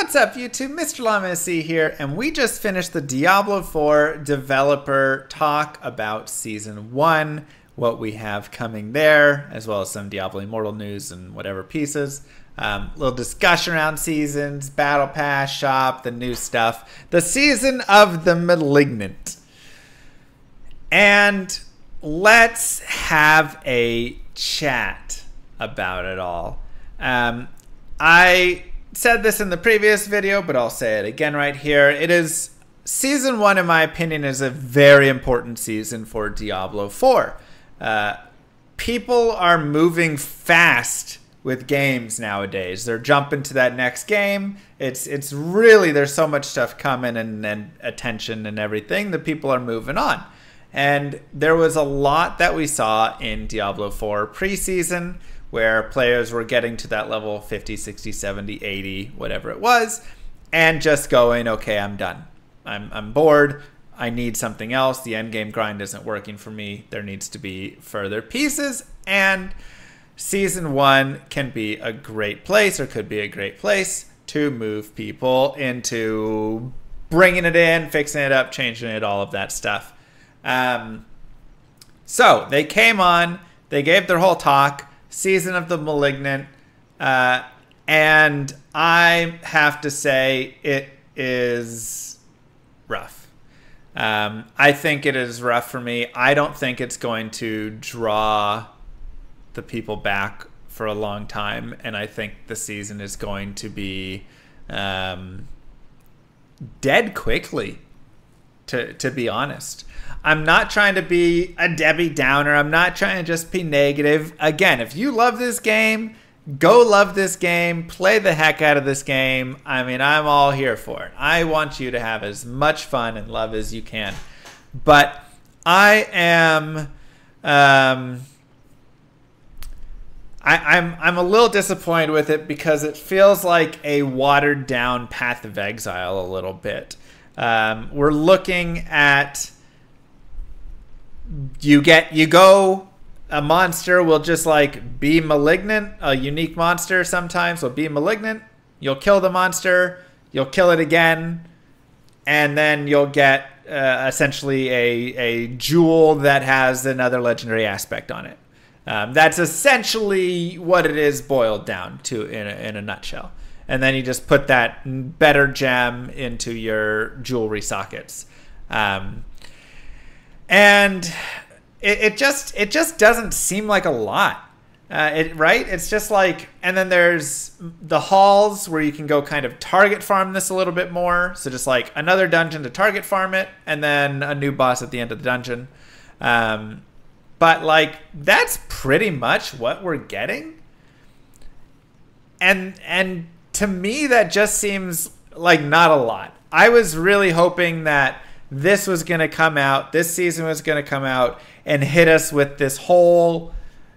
What's up, YouTube? Mr. LawMSC here, and we just finished the Diablo 4 developer talk about Season 1, what we have coming there, as well as some Diablo Immortal news and whatever pieces. Little discussion around seasons, Battle Pass, shop, the new stuff. The Season of the Malignant. And let's have a chat about it all. I said this in the previous video, but I'll say it again right here. It is Season 1, in my opinion, is a very important season for Diablo 4. People are moving fast with games nowadays. They're jumping to that next game. It's really, there's so much stuff coming and attention and everything that people are moving on. And there was a lot that we saw in Diablo 4 preseason, where players were getting to that level 50, 60, 70, 80, whatever it was, and just going, okay, I'm done. I'm bored. I need something else. The endgame grind isn't working for me. There needs to be further pieces, and Season 1 can be a great place, or could be a great place, to move people into bringing it in, fixing it up, changing it, all of that stuff. So they came on, they gave their whole talk, Season of the Malignant, and I have to say it is rough. I think it is rough for me. I don't think it's going to draw the people back for a long time, and I think the season is going to be dead quickly, to be honest. I'm not trying to be a Debbie Downer. I'm not trying to just be negative. Again, if you love this game, go love this game. Play the heck out of this game. I mean, I'm all here for it. I want you to have as much fun and love as you can. But I am... I'm a little disappointed with it because it feels like a watered down Path of Exile a little bit. We're looking at... a monster will just like be malignant. A unique monster sometimes will be malignant. You'll kill the monster, you'll kill it again, and then you'll get essentially a jewel that has another legendary aspect on it. That's essentially what it is boiled down to in a nutshell. And then you just put that better gem into your jewelry sockets. And it just doesn't seem like a lot, right? It's just like, and then there's the halls where you can go kind of target farm this a little bit more. So just like another dungeon to target farm it, and then a new boss at the end of the dungeon. But like, that's pretty much what we're getting. And to me, that just seems like not a lot. I was really hoping that this was going to come out, this season was going to come out and hit us with this whole,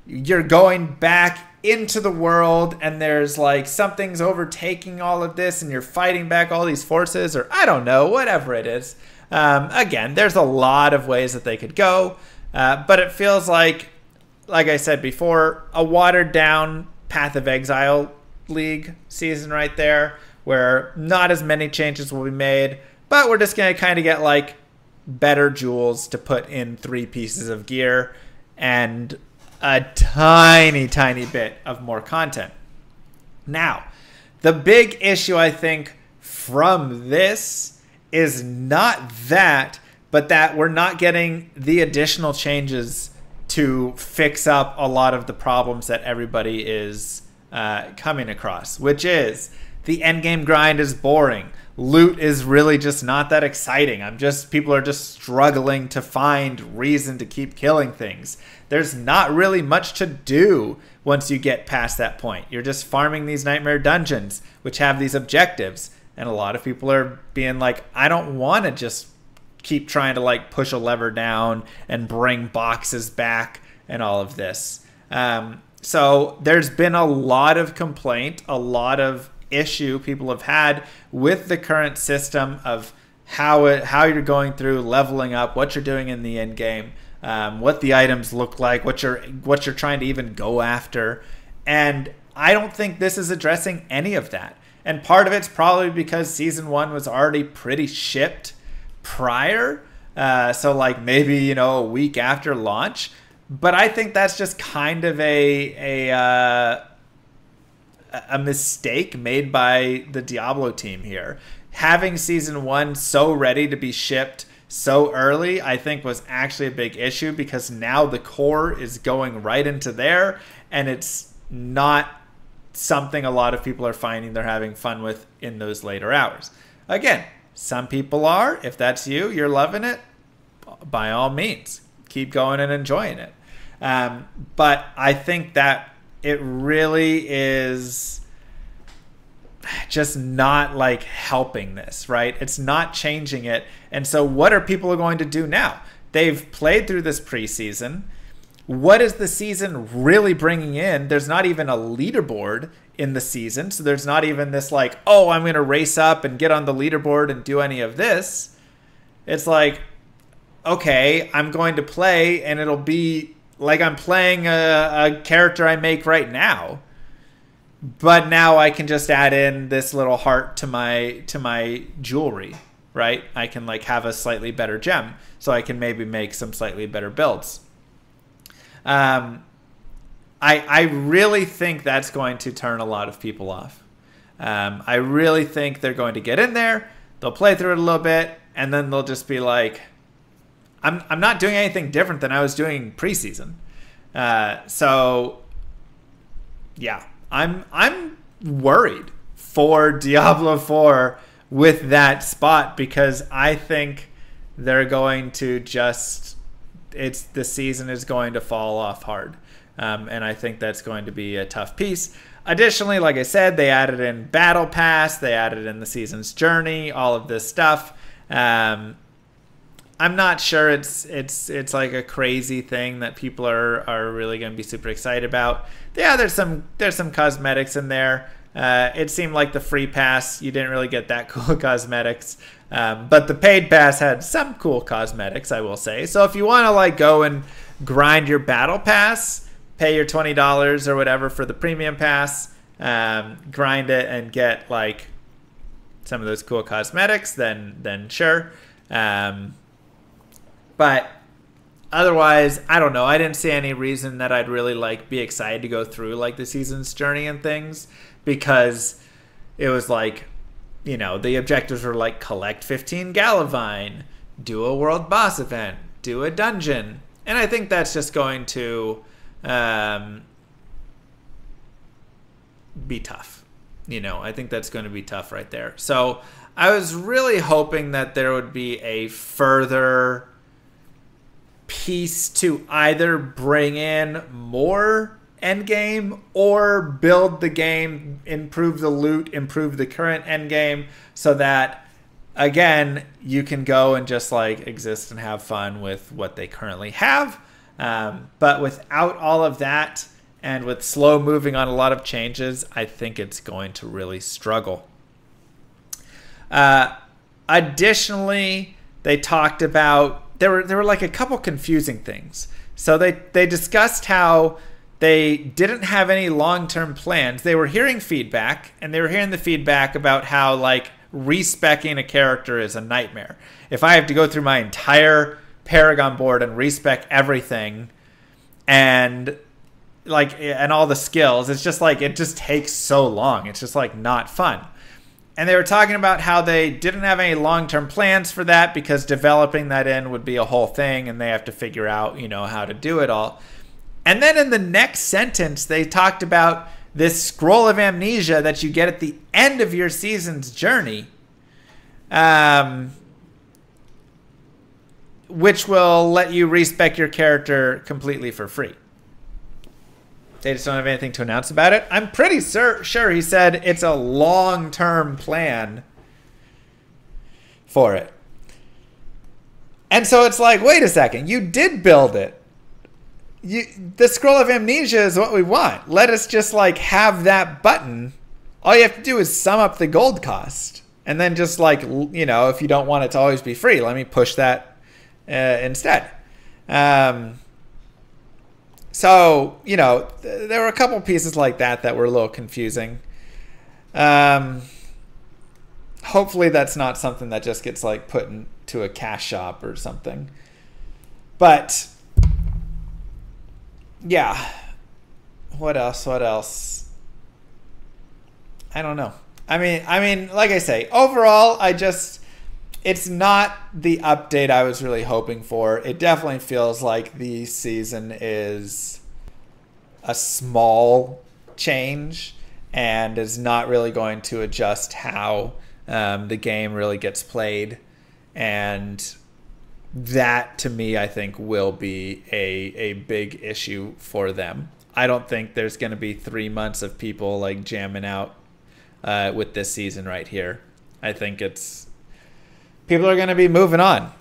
you're going back into the world and there's like something's overtaking all of this and you're fighting back all these forces, or I don't know, whatever it is. Again, there's a lot of ways that they could go, but it feels like I said before, a watered down Path of Exile League season right there, where not as many changes will be made, but we're just going to kind of get like better jewels to put in 3 pieces of gear and a tiny, tiny bit of more content. Now, the big issue I think from this is not that, but that we're not getting the additional changes to fix up a lot of the problems that everybody is coming across, which is the endgame grind is boring. Loot is really just not that exciting. People are just struggling to find reason to keep killing things. There's not really much to do once you get past that point. You're just farming these nightmare dungeons, which have these objectives. And a lot of people are being like, I don't want to just keep trying to like push a lever down and bring boxes back and all of this. So there's been a lot of complaint, a lot of issue people have had with the current system of how you're going through leveling up, what you're doing in the end game, what the items look like, what you're trying to even go after. And I don't think this is addressing any of that. And part of it's probably because season 1 was already pretty shipped prior. So like maybe, you know, a week after launch. But I think that's just kind of a mistake made by the Diablo team here. Having season 1 so ready to be shipped so early, I think was actually a big issue, because now the core is going right into there, and it's not something a lot of people are finding they're having fun with in those later hours. Again, some people are. If that's you, you're loving it, by all means, keep going and enjoying it. But I think that it really is just not like helping this, right? It's not changing it. And so what are people going to do now? They've played through this preseason. What is the season really bringing in? There's not even a leaderboard in the season. So there's not even this like, oh, I'm going to race up and get on the leaderboard and do any of this. It's like, okay, I'm going to play, and it'll be like I'm playing a character I make right now. But now I can just add in this little heart to my jewelry, right? I can like have a slightly better gem, so I can maybe make some slightly better builds. I really think that's going to turn a lot of people off. I really think they're going to get in there, they'll play through it a little bit, and then they'll just be like, I'm not doing anything different than I was doing preseason. So yeah. I'm worried for Diablo 4 with that spot, because I think they're going to just, the season is going to fall off hard. And I think that's going to be a tough piece. Additionally, like I said, they added in Battle Pass, they added in the season's journey, all of this stuff. I'm not sure it's like a crazy thing that people are really going to be super excited about. Yeah, there's some cosmetics in there. It seemed like the free pass, you didn't really get that cool cosmetics. But the paid pass had some cool cosmetics, I will say. So if you want to like go and grind your battle pass, pay your $20 or whatever for the premium pass, grind it and get like some of those cool cosmetics, then sure. But otherwise, I don't know. I didn't see any reason that I'd really like be excited to go through like the season's journey and things, because it was like, you know, the objectives were like collect 15 Galavine, do a world boss event, do a dungeon. And I think that's just going to be tough. You know, I think that's going to be tough right there. So I was really hoping that there would be a further piece to either bring in more endgame or build the game, improve the loot, improve the current endgame, so that again you can go and just like exist and have fun with what they currently have. But without all of that, and with slow moving on a lot of changes, I think it's going to really struggle. Additionally, they talked about, there were like a couple confusing things. So they discussed how they didn't have any long-term plans. They were hearing feedback, and they were hearing the feedback about how like respecking a character is a nightmare. If I have to go through my entire Paragon board and respec everything and like and all the skills, it's just like it just takes so long. It's just like not fun. And they were talking about how they didn't have any long-term plans for that, because developing that in would be a whole thing, and they have to figure out, you know, how to do it all. And then in the next sentence, they talked about this scroll of amnesia that you get at the end of your season's journey, which will let you respec your character completely for free. They just don't have anything to announce about it. I'm pretty sure he said it's a long-term plan for it. And so it's like, wait a second, you did build it. The scroll of amnesia is what we want. Let us just like have that button. All you have to do is sum up the gold cost. And then just like, you know, if you don't want it to always be free, let me push that instead. So, you know, there were a couple pieces like that that were a little confusing. Hopefully that's not something that just gets like put into a cash shop or something. But yeah, what else? I don't know. I mean, like I say, overall, it's not the update I was really hoping for. It definitely feels like the season is a small change and is not really going to adjust how the game really gets played. And that, to me, I think will be a big issue for them. I don't think there's going to be 3 months of people like jamming out with this season right here. I think people are going to be moving on.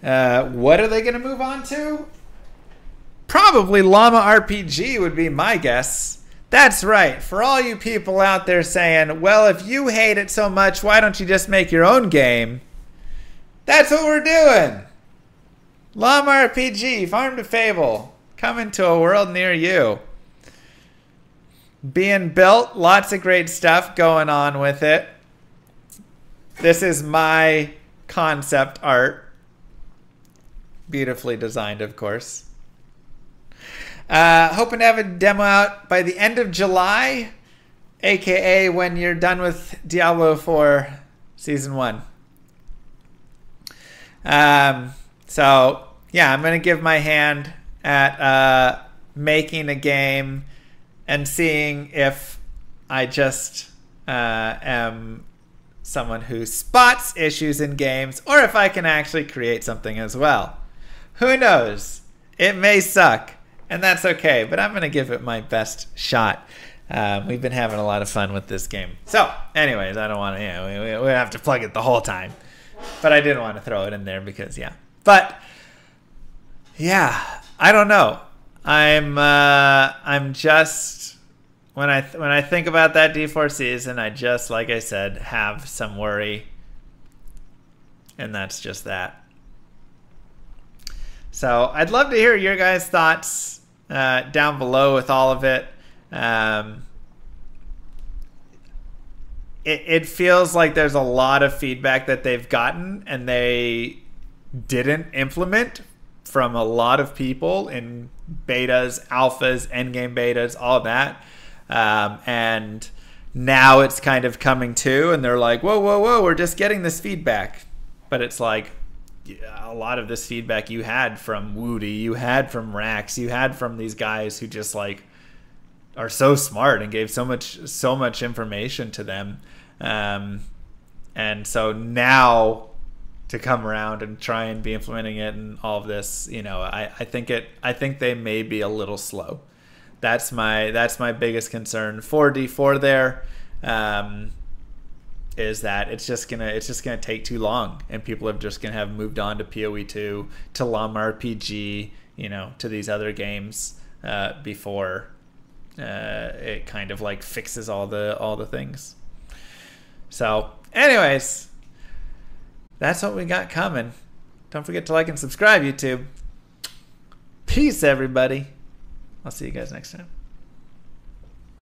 What are they going to move on to? Probably Llama RPG would be my guess. That's right. For all you people out there saying, well, if you hate it so much, why don't you just make your own game? That's what we're doing. Llama RPG, Farm to Fable, coming to a world near you. Being built, lots of great stuff going on with it. This is my concept art. Beautifully designed, of course. Hoping to have a demo out by the end of July, aka when you're done with Diablo 4 Season 1. So, yeah, I'm going to give my hand at making a game and seeing if I just am someone who spots issues in games or if I can actually create something as well. Who knows? It may suck. And that's okay, but I'm going to give it my best shot. We've been having a lot of fun with this game. So, anyways, I don't want to, we have to plug it the whole time. But I didn't want to throw it in there because, yeah. But, yeah, I don't know. I'm just, when I think about that D4 season, I just, like I said, have some worry. And that's just that. So, I'd love to hear your guys' thoughts down below with all of it. It feels like there's a lot of feedback that they've gotten and they didn't implement from a lot of people in betas, alphas, endgame betas, all of that. And now it's kind of coming to, and they're like, whoa, we're just getting this feedback. But it's like, a lot of this feedback you had from Woody, you had from Rax, you had from these guys who just like are so smart and gave so much information to them. And so now to come around and try and be implementing it and all of this, I think they may be a little slow. That's my biggest concern for D4 there. Is that it's just gonna take too long, and people are just gonna have moved on to PoE2, to Llama RPG, to these other games before it kind of like fixes all the things. So, anyways, that's what we got coming. Don't forget to like and subscribe, YouTube. Peace, everybody. I'll see you guys next time.